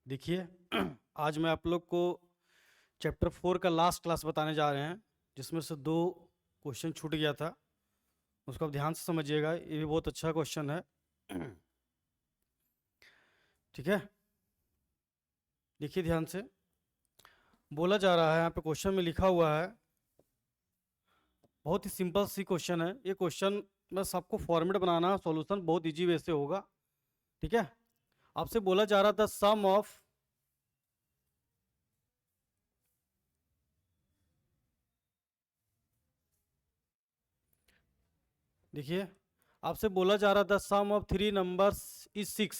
देखिए आज मैं आप लोग को चैप्टर 4 का लास्ट क्लास बताने जा रहे हैं, जिसमें से 2 क्वेश्चन छूट गया था। उसको आप ध्यान से समझिएगा, ये भी बहुत अच्छा क्वेश्चन है। ठीक है, देखिए ध्यान से। बोला जा रहा है, यहाँ पे क्वेश्चन में लिखा हुआ है, बहुत ही सिंपल सी क्वेश्चन है ये क्वेश्चन। बस आपको फॉर्मेट बनाना, सॉल्यूशन बहुत इजी वे से होगा। ठीक है, आपसे बोला जा रहा था सम ऑफ देखिए आपसे बोला जा रहा था sum of 3 numbers is 6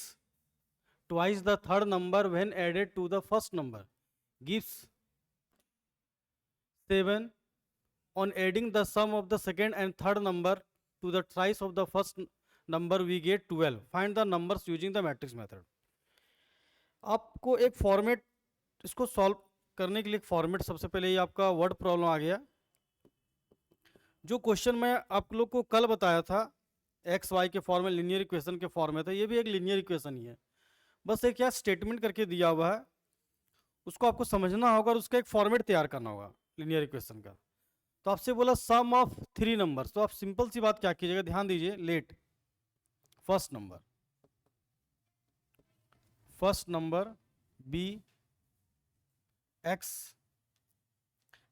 twice the third number when added to the first number gives 7. On adding the sum of the second and third number to the thrice of the first number we get 12. Find the numbers using the matrix method. आपको एक format, इसको solve करने के लिए एक format, सबसे पहले ये आपका वर्ड प्रॉब्लम आ गया। जो क्वेश्चन मैं आप लोग को कल बताया था एक्स वाई के फॉर्म में, लीनियर इक्वेशन के फॉर्म में था, ये भी एक लीनियर इक्वेशन ही है। बस एक क्या स्टेटमेंट करके दिया हुआ है, उसको आपको समझना होगा और उसका एक फॉर्मेट तैयार करना होगा लीनियर इक्वेशन का। तो आपसे बोला सम ऑफ 3 नंबर्स, तो आप सिंपल सी बात क्या कीजिएगा, ध्यान दीजिए। Let first number be x,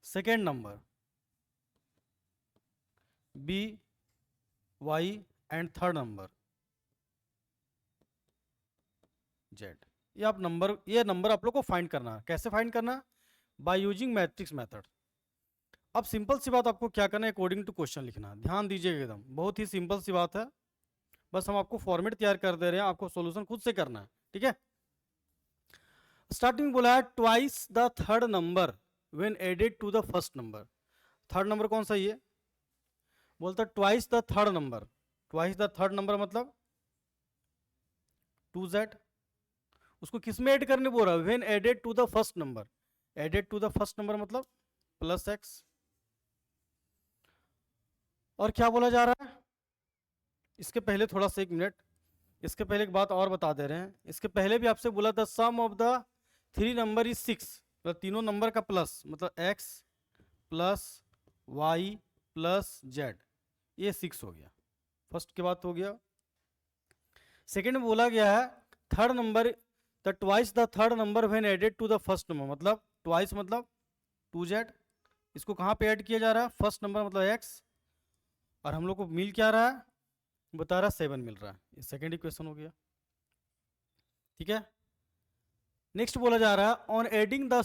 second number be y and third number z. ये नंबर आप लोग को फाइंड करना है। कैसे फाइंड करना? By using matrix method. अब सिंपल सी बात आपको क्या करना है, अकॉर्डिंग टू क्वेश्चन लिखना। ध्यान दीजिएगा, एकदम बहुत ही सिंपल सी बात है। बस हम आपको फॉर्मेट तैयार कर दे रहे हैं, आपको सॉल्यूशन खुद से करना है। ठीक है, स्टार्टिंग बोला है twice the third number when added to the first number. Third number कौन सा? ये बोलता twice the third number. Twice the third number मतलब 2z। उसको किस में ऐड करने बोल रहा है? When added to the first number. Added to the first number मतलब प्लस एक्स। और क्या बोला जा रहा है? इसके पहले थोड़ा सा, एक मिनट, इसके पहले एक बात और बता दे रहे हैं। इसके पहले भी आपसे बोला था sum of the 3 number is 6, मतलब तीनों नंबर का प्लस, मतलब x plus y plus z, ये 6 हो गया। फर्स्ट की बात हो गया। सेकेंड में बोला गया है third number the twice the third number when added to the first number, मतलब ट्वाइस मतलब 2z। इसको कहाँ पे ऐड किया जा रहा है? फर्स्ट नंबर मतलब x, और हम लोग को मिल क्या रहा है? बता रहा 7 मिल रहा है। ये सेकेंड इक्वेशन हो गया। ठीक है, नेक्स्ट बोला जा रहा है on adding the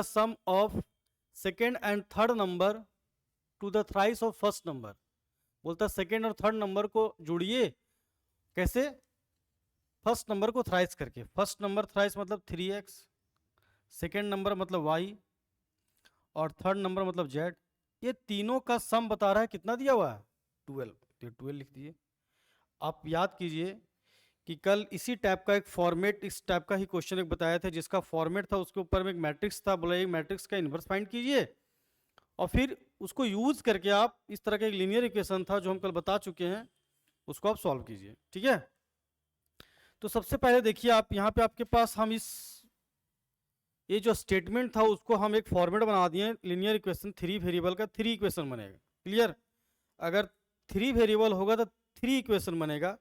sum of second and third number to the thrice of first number. बोलता सेकेंड और थर्ड नंबर को जोड़िए। कैसे? फर्स्ट नंबर को थ्राइस करके। फर्स्ट नंबर थ्राइस मतलब 3x, सेकेंड नंबर मतलब y, और थर्ड नंबर मतलब z। ये तीनों का सम बता रहा है, कितना दिया हुआ है? 12। तो 12 लिख दिए। आप याद कीजिए कि कल इसी टाइप का एक फॉर्मेट, इस टाइप का ही क्वेश्चन एक बताया था, जिसका फॉर्मेट था उसके ऊपर में एक मैट्रिक्स था। बोला एक मैट्रिक्स का इन्वर्स फाइंड कीजिए, और फिर उसको यूज करके आप इस तरह का एक लीनियर इक्वेशन था जो हम कल बता चुके हैं, उसको आप सॉल्व कीजिए। ठीक है, तो सबसे पहले देखिए, आप यहाँ पे आपके पास हम ये जो स्टेटमेंट था उसको हम एक फॉर्मेट बना दिए लीनियर इक्वेशन। 3 वेरिएबल का 3 इक्वेशन बनेगा। क्लियर? अगर 3 वेरिएबल होगा तो 3 इक्वेशन बनेगा।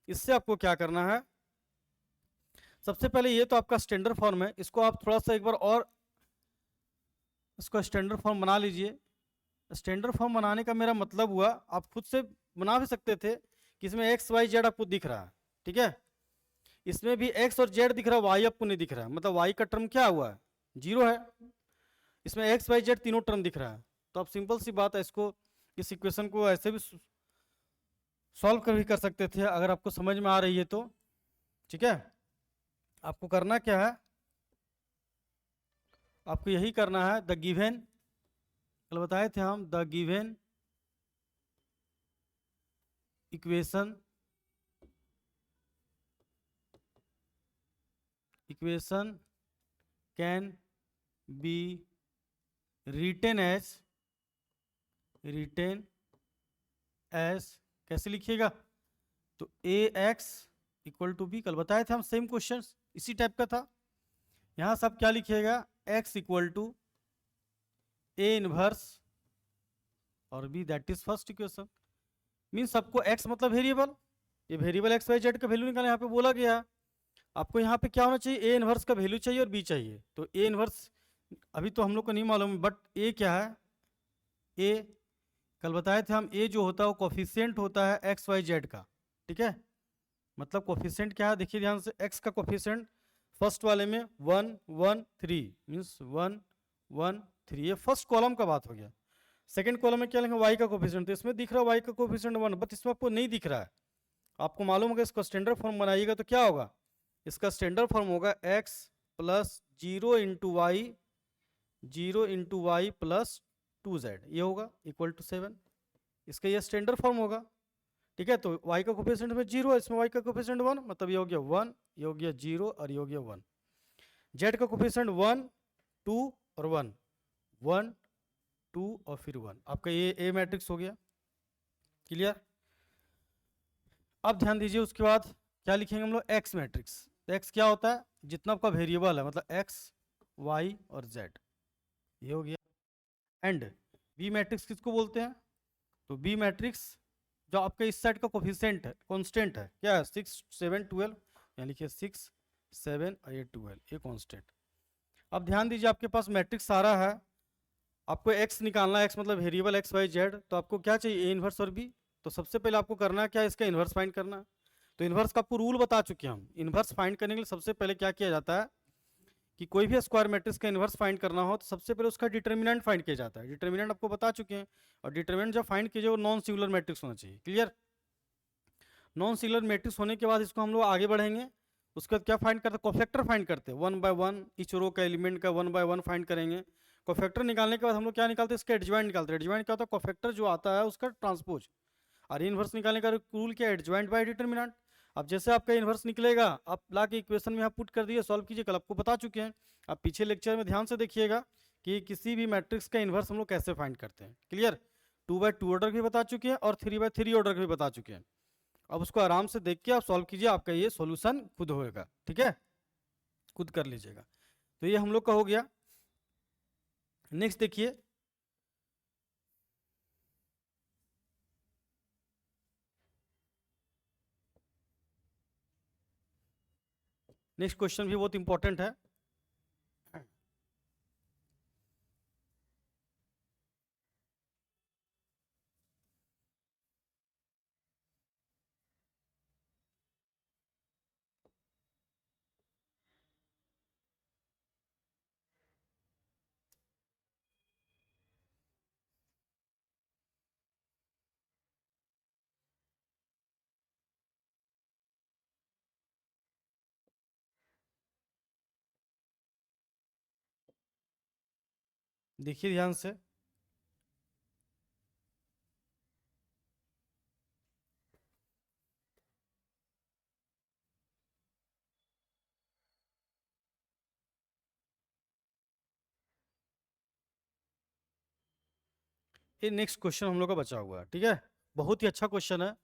इससे आपको क्या करना है? सबसे पहले ये तो आपका स्टैंडर्ड फॉर्म है, इसको आप थोड़ा सा एक बार और इसको स्टैंडर्ड फॉर्म बना लीजिए। स्टैंडर्ड फॉर्म बनाने का मेरा मतलब हुआ, आप खुद से बना भी सकते थे कि इसमें एक्स वाई जेड आपको दिख रहा है। ठीक है, इसमें भी एक्स और जेड दिख रहा है, वाई आपको नहीं दिख रहा है, मतलब वाई का टर्म क्या हुआ है? 0 है। इसमें एक्स वाई जेड तीनों टर्म दिख रहा है। तो आप सिंपल सी बात है, इसको, इस इक्वेशन को ऐसे भी सॉल्व कर भी कर सकते थे, अगर आपको समझ में आ रही है तो। ठीक है, आपको करना क्या है? आपको यही करना है, द गिवन, कल बताए थे हम, the given equation can be written as कैसे लिखिएगा? तो A X equal to B, कल बताए थे हम सेम क्वेश्चन इसी टाइप का था। यहाँ सब क्या लिखिएगा, x equal to A inverse और B, that is first equation. Mean सबको x मतलब वेरिएबल, ये वेरिएबल एक्स वाई जेड का वैल्यू निकालना यहाँ पे बोला गया। आपको यहाँ पे क्या होना चाहिए, ए इनवर्स का वैल्यू चाहिए और बी चाहिए। तो ए इनवर्स अभी तो हम लोग को नहीं मालूम, बट ए क्या है, ए कल बताए थे हम, ए जो होता है वो कोफिशिएंट होता है एक्स वाई जेड का, ठीक है। मतलब कोफिशिएंट क्या है, देखिए ध्यान से, एक्स का कोफिशिएंट फर्स्ट वाले में 1 1 3 मीन्स 1 1 3, ये फर्स्ट कॉलम का बात हो गया। सेकंड कॉलम में क्या लिखेंगे, वाई का कोफिशिएंट, तो इसमें दिख रहा है वाई का कोफिशिएंट 1, बट इसमें आपको नहीं दिख रहा है। आपको मालूम होगा इसका स्टैंडर्ड फॉर्म बनाइएगा तो क्या होगा, इसका स्टैंडर्ड फॉर्म होगा x plus 0 into y plus 2z, ये होगा इक्वल टू 7, इसका ये स्टैंडर्ड फॉर्म होगा, ठीक है। तो y का कोफिशिएंट में 0 है, इसमें y का कोफिशिएंट 1, मतलब ये हो गया 1, ये हो गया 0 और ये हो गया 1। z का कोफिशिएंट 1 2 और 1 1 2 और फिर 1, आपका ये ए मैट्रिक्स हो गया, क्लियर। अब ध्यान दीजिए उसके बाद क्या लिखेंगे हम लोग, एक्स मैट्रिक्स। तो एक्स क्या होता है, जितना आपका वेरिएबल है, मतलब एक्स वाई और जेड, ये हो गया। एंड बी मैट्रिक्स किसको बोलते हैं, तो बी मैट्रिक्स जो आपके इस साइड का कोफिशिएंट है, कांस्टेंट है, क्या है 6 7 12, यानी लिखिए 6 7 और ये 12, ये कांस्टेंट। अब ध्यान दीजिए आपके पास मैट्रिक्स सारा है, आपको एक्स निकालना है, एक्स मतलब वेरिएबल एक्स वाई जेड, तो आपको क्या चाहिए, ए इनवर्स और बी। तो सबसे पहले आपको करना है क्या, इसका इन्वर्स फाइंड करना है। तो इन्वर्स का आपको रूल बता चुके हैं हम। इन्वर्स फाइंड करने के लिए सबसे पहले क्या किया जाता है कि कोई भी स्क्वायर मैट्रिक्स का इन्वर्स फाइंड करना हो तो सबसे पहले उसका डिटर्मिनेंट फाइंड किया जाता है। डिटर्मिनेंट आपको बता चुके हैं, और डिटर्मिनेंट जब फाइंड कीजिए वो नॉन सिंगुलर मैट्रिक्स होना चाहिए, क्लियर। नॉन सिंगुलर मैट्रिक्स होने के बाद इसको हम लोग आगे बढ़ेंगे। उसके बाद क्या फाइंड करते हैं, कोफैक्टर फाइंड करते हैं, 1 बाय 1 इच रो का एलिमेंट का 1 बाय 1 फाइंड करेंगे। कोफैक्टर निकालने के बाद हम लोग क्या निकालते हैं, इसका एडजॉइंट निकालते हैं। एडजॉइंट क्या होता है, कोफैक्टर जो आता है उसका ट्रांसपोज। और इन्वर्स निकालने का रूल क्या है, एडजॉइंट बाय डिटर्मिनेंट। अब जैसे आपका इन्वर्स निकलेगा, आप ला के इक्वेशन में यहाँ पुट कर दिए, सॉल्व कीजिए, कल आपको बता चुके हैं। आप पीछे लेक्चर में ध्यान से देखिएगा कि किसी भी मैट्रिक्स का इन्वर्स हम लोग कैसे फाइंड करते हैं, क्लियर। 2 बाय 2 ऑर्डर भी बता चुके हैं और 3 बाय 3 ऑर्डर भी बता चुके हैं। अब उसको आराम से देख के आप सॉल्व कीजिए, आपका ये सॉल्यूशन खुद होएगा, ठीक है, खुद कर लीजिएगा। तो ये हम लोग का हो गया। नेक्स्ट देखिए, नेक्स्ट क्वेश्चन भी बहुत इंपॉर्टेंट है। देखिए ध्यान से, ये नेक्स्ट क्वेश्चन हम लोग का बचा हुआ है, ठीक है। बहुत ही अच्छा क्वेश्चन है।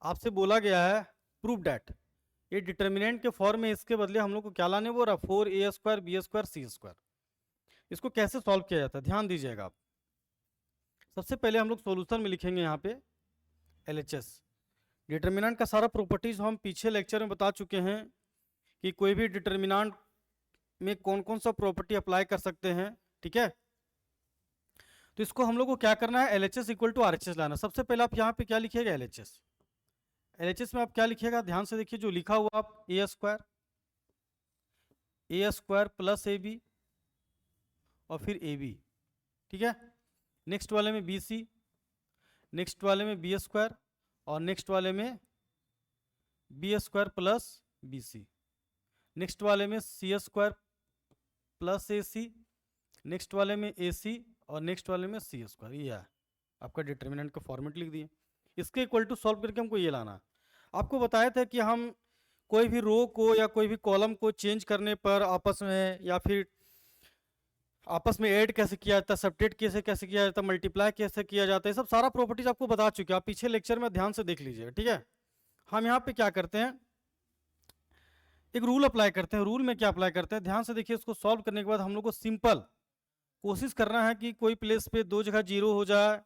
आपसे बोला गया है प्रूव डैट, ये डिटर्मिनेंट के फॉर्म में इसके बदले हम लोग को क्या लाने बोल रहा, 4a स्क्वायर बी स्क्वायर सी स्क्वायर। इसको कैसे सॉल्व किया जाता है, ध्यान दीजिएगा आप। सबसे पहले हम लोग सॉल्यूशन में लिखेंगे यहाँ पे LHS। डिटर्मिनेंट का सारा प्रॉपर्टीज हम पीछे लेक्चर में बता चुके हैं कि कोई भी डिटर्मिनेंट में कौन कौन सा प्रॉपर्टी अप्लाई कर सकते हैं, ठीक है। तो इसको हम लोग को क्या करना है, LHS इक्वल टू RHS लाना। सबसे पहले आप यहाँ पे क्या लिखिएगा, LHS। LHS में आप क्या लिखिएगा, ध्यान से देखिए, जो लिखा हुआ आप ए स्क्वायर प्लस AB और फिर AB, ठीक है। नेक्स्ट वाले में BC, नेक्स्ट वाले में B स्क्वायर और नेक्स्ट वाले में B square plus BC, next वाले में C square plus AC, next वाले में AC और नेक्स्ट वाले में C स्क्वायर। ये है आपका डिटर्मिनेंट का फॉर्मेट लिख दिए। इसके इक्वल टू सॉल्व करके हमको ये लाना। आपको बताया था कि हम कोई भी रो को या कोई भी कॉलम को चेंज करने पर आपस में या फिर आपस में ऐड कैसे किया जाता है, सबट्रैक्ट कैसे किया जाता है, मल्टीप्लाई कैसे किया जाता है, सब सारा प्रॉपर्टीज आपको बता चुके हैं। आप पीछे लेक्चर में ध्यान से देख लीजिएगा, ठीक है। हम यहाँ पे क्या करते हैं, एक रूल अप्लाई करते हैं। रूल में क्या अप्लाई करते हैं, ध्यान से देखिए। इसको सॉल्व करने के बाद हम लोग को सिंपल कोशिश करना है कि कोई प्लेस पे दो जगह जीरो हो जाए,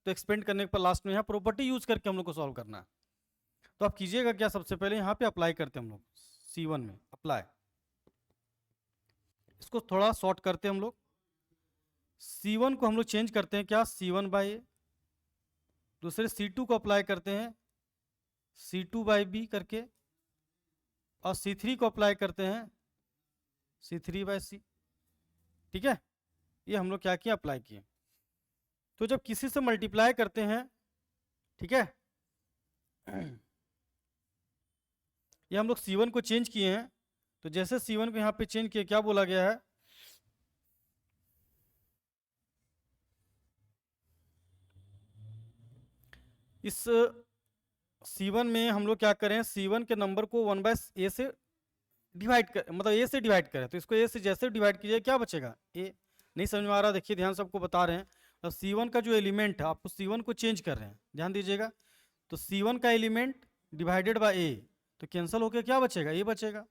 तो एक्सपेंड करने पर लास्ट में यहाँ प्रॉपर्टी यूज करके हम लोग को सॉल्व करना है। तो आप कीजिएगा क्या, सबसे पहले यहाँ पे अप्लाई करते हैं हम लोग C1 में अप्लाई। इसको थोड़ा शॉर्ट करते हैं हम लोग। C1 को हम लोग चेंज करते हैं क्या, C1/A। दूसरे C2 को अप्लाई करते हैं C2/B करके, और C3 को अप्लाई करते हैं C3/C। ठीक है, ये हम लोग क्या किया, अप्लाई किए। तो जब किसी से मल्टीप्लाई करते हैं, ठीक है, ये हम लोग C1 को चेंज किए हैं। तो जैसे C1 को यहाँ पे चेंज किए, क्या बोला गया है, इस C1 में हम लोग क्या करें, C1 के नंबर को 1/A से डिवाइड कर, मतलब A से डिवाइड करें। तो इसको A से जैसे डिवाइड कीजिए, क्या बचेगा, A। नहीं समझ में आ रहा, देखिए ध्यान से आपको बता रहे हैं। अब C1 का जो एलिमेंट है, आपको C1 को चेंज कर रहे हैं, ध्यान दीजिएगा। तो C1 का एलिमेंट डिवाइडेड बाय A, तो कैंसिल होकर क्या बचेगा, A बचेगा।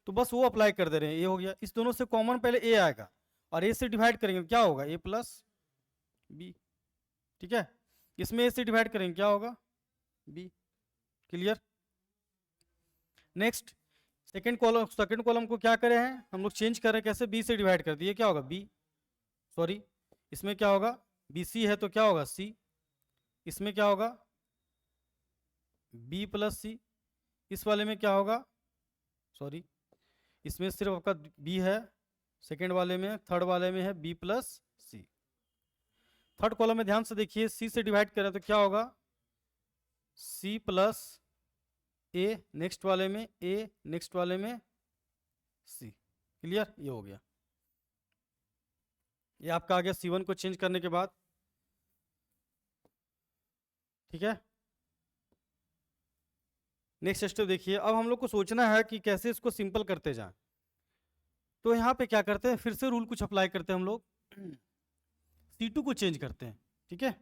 तो बस वो अप्लाई कर दे रहे हैं, A हो गया। इस दोनों से कॉमन पहले A आएगा, और A से डिवाइड करेंगे क्या होगा, A + B। ठीक है, इसमें A से डिवाइड करेंगे क्या होगा, B। Clear. Next second column को क्या करे हैं हम लोग, चेंज कर रहे हैं। कैसे, B से डिवाइड कर दिए, क्या होगा B, सॉरी, इसमें क्या होगा, BC है तो क्या होगा C। इसमें क्या होगा B + C। इस वाले में क्या होगा, सॉरी, इसमें सिर्फ आपका B है, सेकंड वाले में, थर्ड वाले में है B + C। थर्ड कॉलम में ध्यान से देखिए, C से डिवाइड करें तो क्या होगा, C + A, नेक्स्ट वाले में A, नेक्स्ट वाले में C। क्लियर, ये हो गया। ये आपका आ गया C1 को चेंज करने के बाद। ठीक है, नेक्स्ट स्टेप देखिए। अब हम लोग को सोचना है कि कैसे इसको सिंपल करते जाएं। तो यहाँ पे क्या करते हैं, फिर से रूल कुछ अप्लाई करते हैं हम लोग। C2 को चेंज करते हैं, ठीक है,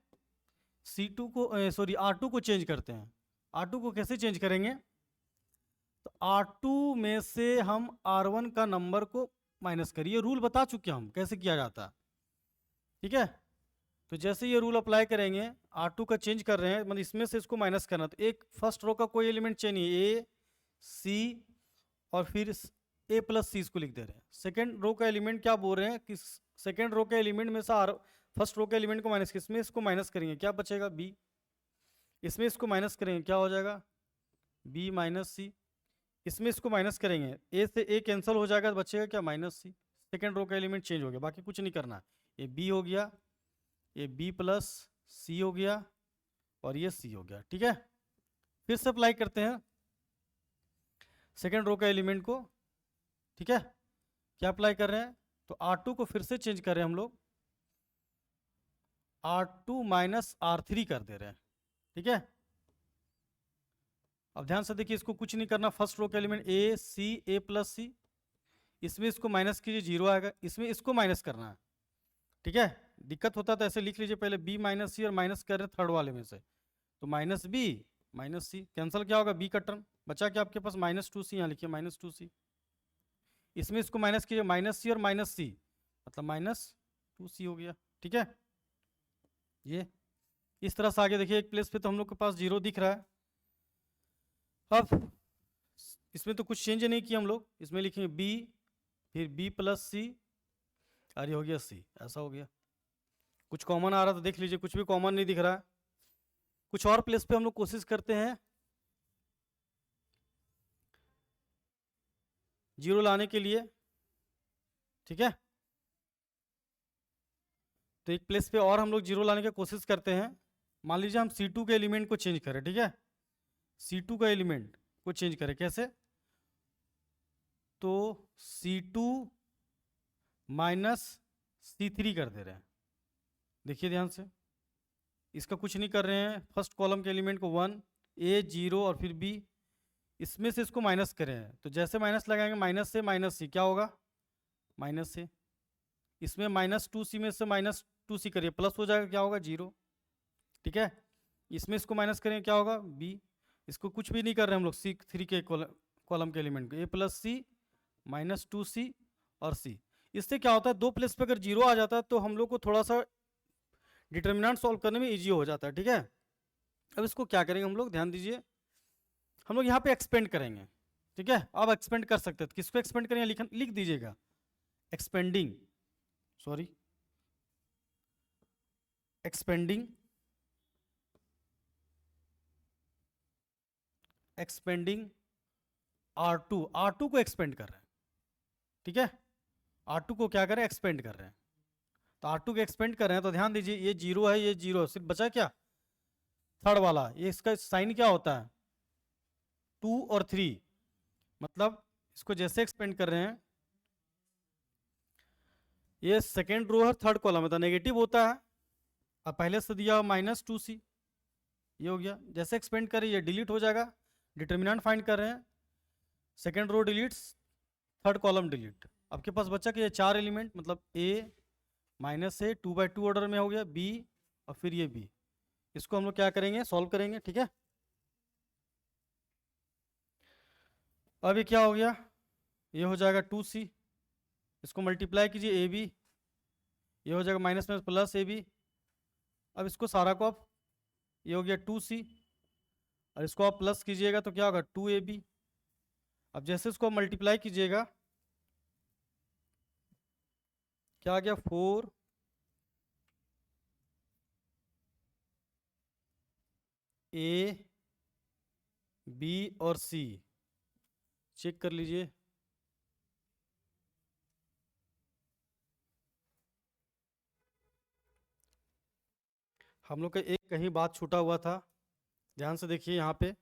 C2 को सॉरी R2 को चेंज करते हैं। R2 को कैसे चेंज करेंगे, तो R2 में से हम R1 का नंबर को माइनस करिए। रूल बता चुके हम कैसे किया जाता है, ठीक है। तो जैसे ये रूल अप्लाई करेंगे, R2 का चेंज कर रहे हैं, मतलब इसमें से इसको माइनस करना। तो एक फर्स्ट रो का कोई एलिमेंट चेंज नहीं, A C और फिर A + C इसको लिख दे रहे हैं। सेकेंड रो का एलिमेंट क्या बोल रहे हैं कि सेकेंड रो के एलिमेंट में से फर्स्ट रो के एलिमेंट को माइनस, किसमें इसको माइनस करेंगे, क्या बचेगा B। इसमें इसको माइनस करेंगे, क्या हो जाएगा B - C। इसमें इसको माइनस करेंगे, A से A कैंसिल हो जाएगा, बचेगा क्या, -C। सेकेंड रो का एलिमेंट चेंज हो गया, बाकी कुछ नहीं करना। ये B हो गया, ये B + C हो गया, और ये C हो गया। ठीक है, फिर से अप्लाई करते हैं सेकेंड रो का एलिमेंट को। ठीक है, क्या अप्लाई कर रहे हैं, तो R2 को फिर से चेंज कर रहे हैं हम लोग, R2 - R3 कर दे रहे हैं। ठीक है, अब ध्यान से देखिए, इसको कुछ नहीं करना। फर्स्ट रो का element A C, A + C, इसमें इसको माइनस कीजिए, 0 आएगा। इसमें इसको माइनस करना है, ठीक है। दिक्कत होता तो ऐसे लिख लीजिए, पहले B - C और माइनस कर रहे हैं थर्ड वाले में से, तो -B -C कैंसिल, क्या होगा B का टर्म बचा, क्या आपके पास -2C, यहाँ लिखिए -2C। इसमें इसको माइनस कीजिए, -C और -C, मतलब -2C हो गया। ठीक है, ये इस तरह से आगे देखिए, एक प्लेस पे तो हम लोग के पास 0 दिख रहा है। अब इसमें तो कुछ चेंज नहीं किया हम लोग, इसमें लिखेंगे B, फिर B + C, और ये हो गया C, ऐसा हो गया। कुछ कॉमन आ रहा तो देख लीजिए, कुछ भी कॉमन नहीं दिख रहा है। कुछ और प्लेस पे हम लोग कोशिश करते हैं 0 लाने के लिए। ठीक है, तो एक प्लेस पे और हम लोग 0 लाने की कोशिश करते हैं। मान लीजिए हम C2 के एलिमेंट को चेंज करें, ठीक है, C2 का एलिमेंट को चेंज करें, कैसे, तो C2 - C3 कर दे रहे हैं। देखिए ध्यान से, इसका कुछ नहीं कर रहे हैं। फर्स्ट कॉलम के एलिमेंट को 1 A 0 और फिर B, इसमें से इसको माइनस करें, तो जैसे माइनस लगाएंगे, माइनस से -C क्या होगा, -C। इसमें -2C में से -2C करिए, प्लस हो जाएगा, क्या होगा 0। ठीक है, इसमें इसको माइनस करें, क्या होगा B। इसको कुछ भी नहीं कर रहे हम लोग, C3 के कॉलम के एलिमेंट को, a+c -2c और c। इससे क्या होता है, दो प्लेस पे अगर जीरो आ जाता है तो हम लोग को थोड़ा सा डिटर्मिनेंट सॉल्व करने में इजी हो जाता है, ठीक है। अब इसको क्या करेंगे हम लोग, ध्यान दीजिए, हम लोग यहाँ पे एक्सपेंड करेंगे, ठीक है। अब एक्सपेंड कर सकते हैं, तो किसको एक्सपेंड करेंगे, लिख दीजिएगा, एक्सपेंडिंग, सॉरी, एक्सपेंडिंग R2 को एक्सपेंड कर रहे हैं, ठीक है। R2 को क्या करें, एक्सपेंड कर रहे हैं। तो R2 को एक्सपेंड कर रहे हैं तो ध्यान दीजिए, ये जीरो है, ये जीरो है, सिर्फ बचा क्या, थर्ड वाला। ये इसका साइन क्या होता है, 2 और 3, मतलब इसको जैसे एक्सपेंड कर रहे हैं, ये सेकेंड रो है, थर्ड कॉलम है तो नेगेटिव होता है। अब पहले से दिया -2c, ये हो गया। जैसे एक्सपेंड करें ये डिलीट हो जाएगा, डिटर्मिनेंट फाइंड कर रहे हैं, second row deletes, third column delete. आपके पास बचा कि ये 4 एलिमेंट, मतलब a -a 2/2 ऑर्डर में हो गया, b और फिर ये b। इसको हम लोग क्या करेंगे, सॉल्व करेंगे, ठीक है। अब ये क्या हो गया, ये हो जाएगा 2c, इसको मल्टीप्लाई कीजिए ab, ये हो जाएगा माइनस में प्लस ab। अब इसको सारा को आप, ये हो गया 2c, और इसको आप प्लस कीजिएगा तो क्या होगा 2ab। अब जैसे इसको मल्टीप्लाई कीजिएगा, क्या आ गया 4 a b और c, चेक कर लीजिए। हम लोग का एक कहीं बात छूटा हुआ था, ध्यान से देखिए यहाँ पे।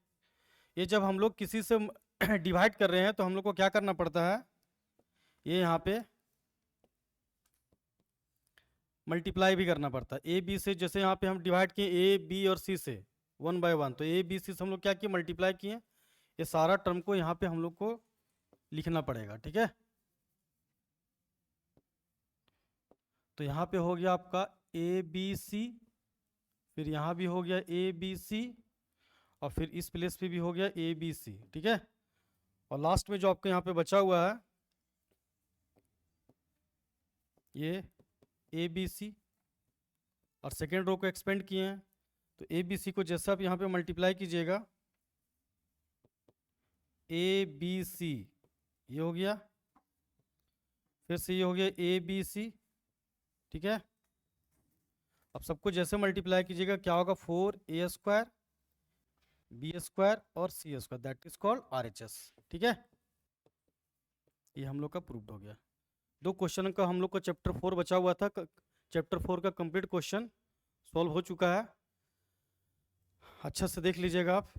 ये जब हम लोग किसी से डिवाइड कर रहे हैं तो हम लोग को क्या करना पड़ता है, ये यहाँ पे मल्टीप्लाई भी करना पड़ता है ए बी से। जैसे यहाँ पे हम डिवाइड किए ए बी और सी से 1 बाय 1, तो ए बी सी से हम लोग क्या किए, मल्टीप्लाई किए। ये सारा टर्म को यहाँ पे हम लोग को लिखना पड़ेगा, ठीक है। तो यहाँ पे हो गया आपका ए बी सी, फिर यहाँ भी हो गया ए बी सी, और फिर इस प्लेस पे भी हो गया ए बी सी, ठीक है। और लास्ट में जो आपके यहाँ पे बचा हुआ है ये ए बी सी, और सेकेंड रो को एक्सपेंड किए हैं तो ए बी सी को जैसे आप यहाँ पे मल्टीप्लाई कीजिएगा, ए बी सी ये हो गया, फिर से ये हो गया ए बी सी, ठीक है। अब सबको जैसे मल्टीप्लाई कीजिएगा क्या होगा, 4a² b² और c², that is called RHS, ठीक है। ये हम लोग का प्रूव्ड हो गया। 2 क्वेश्चन का हम लोग को चैप्टर 4 बचा हुआ था, चैप्टर 4 का कंप्लीट क्वेश्चन सॉल्व हो चुका है। अच्छा से देख लीजिएगा आप।